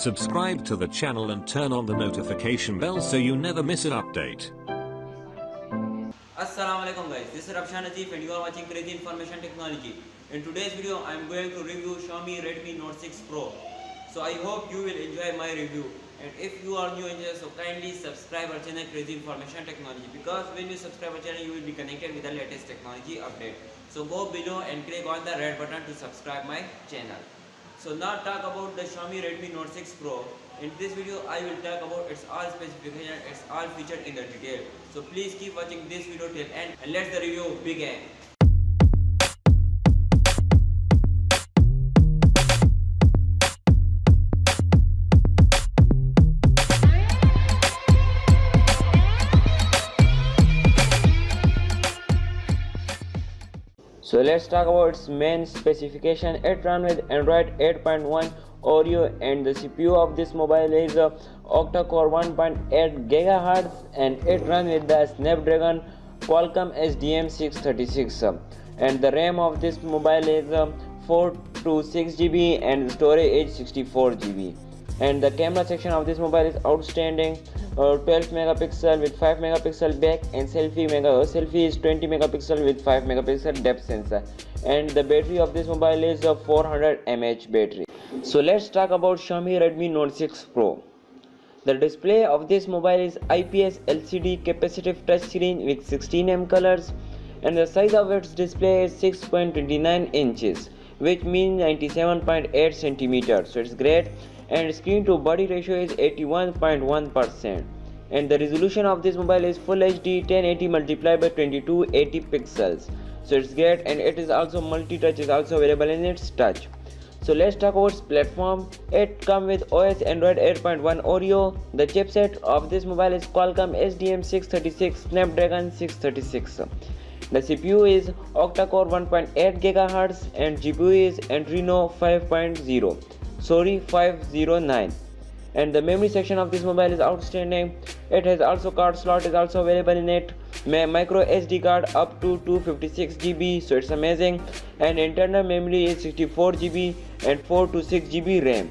Subscribe to the channel and turn on the notification bell so you never miss an update. Assalamualaikum guys, this is Rabshan Ajif and you are watching Crazy Information Technology. In today's video, I am going to review Xiaomi Redmi Note 6 Pro. So I hope you will enjoy my review. And if you are new in here, so kindly subscribe our channel Crazy Information Technology, because when you subscribe our channel, you will be connected with the latest technology update. So go below and click on the red button to subscribe my channel. So now talk about the Xiaomi Redmi Note 6 Pro. In this video, I will talk about its all specification, its all featured in the detail. So please keep watching this video till end and let the review begin. So let's talk about its main specification. It runs with Android 8.1 Oreo and the CPU of this mobile is a octa-core 1.8 GHz and it runs with the Snapdragon Qualcomm SDM636 and the RAM of this mobile is 4 to 6 GB and the storage is 64 GB. And the camera section of this mobile is outstanding. 12 megapixel with 5 megapixel back and selfie is 20 megapixel with 5 megapixel depth sensor, and the battery of this mobile is a 400 mAh battery. So let's talk about Xiaomi Redmi Note 6 Pro. The display of this mobile is IPS LCD capacitive touchscreen with 16 colors, and the size of its display is 6.29 inches, which means 97.8 centimeters. So it's great. And screen to body ratio is 81.1%, and the resolution of this mobile is Full HD 1080 multiplied by 2280 pixels. So it's great, and it is also multi-touch, is also available in its touch. So let's talk about its platform. It comes with OS Android 8.1 Oreo. The chipset of this mobile is Qualcomm SDM636 Snapdragon 636. The CPU is octa-core 1.8 GHz and GPU is Adreno 509, and the memory section of this mobile is outstanding. It has also card slot is also available in it, micro SD card up to 256 GB, so it's amazing, and internal memory is 64 GB and 4 to 6 GB RAM.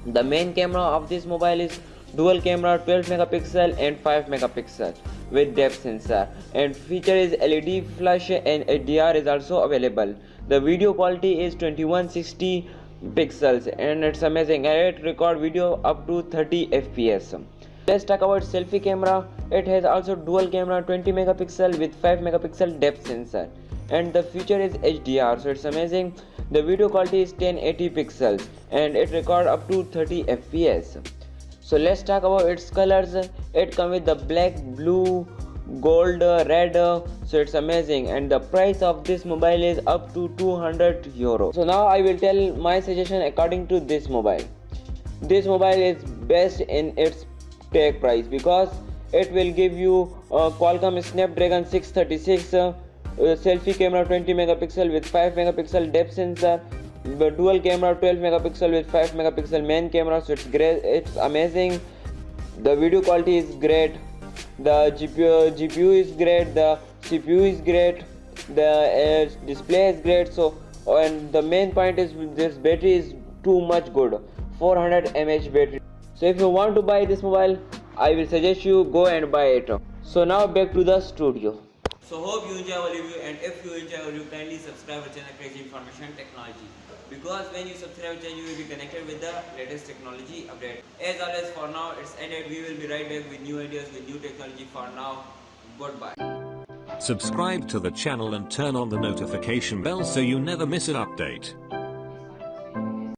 The main camera of this mobile is dual camera 12 megapixel and 5 megapixel with depth sensor, and feature is LED flash and HDR is also available. The video quality is 2160 pixels and it's amazing, and it record video up to 30 fps. Let's talk about selfie camera. It has also dual camera 20 megapixel with 5 megapixel depth sensor, and the feature is HDR, so it's amazing. The video quality is 1080 pixels and it record up to 30 fps. So let's talk about its colors. It comes with the black, blue, gold, red, so it's amazing, and the price of this mobile is up to €200. So now I will tell my suggestion according to this mobile. This mobile is best in its tag price because it will give you Qualcomm Snapdragon 636 selfie camera 20 megapixel with 5 megapixel depth sensor, the dual camera 12 megapixel with 5 megapixel main camera, so it's great, it's amazing. The video quality is great, the GPU is great, the CPU is great, the display is great. So and the main point is this battery is too much good, 400 mAh battery. So if you want to buy this mobile, I will suggest you go and buy it. So now back to the studio. So hope you enjoy our review, and if you enjoy our review, kindly subscribe our channel Crazy Information Technology, because when you subscribe our channel, you will be connected with the latest technology update. As always, for now it's ended. We will be right back with new ideas, with new technology. For now, goodbye. Subscribe to the channel and turn on the notification bell so you never miss an update.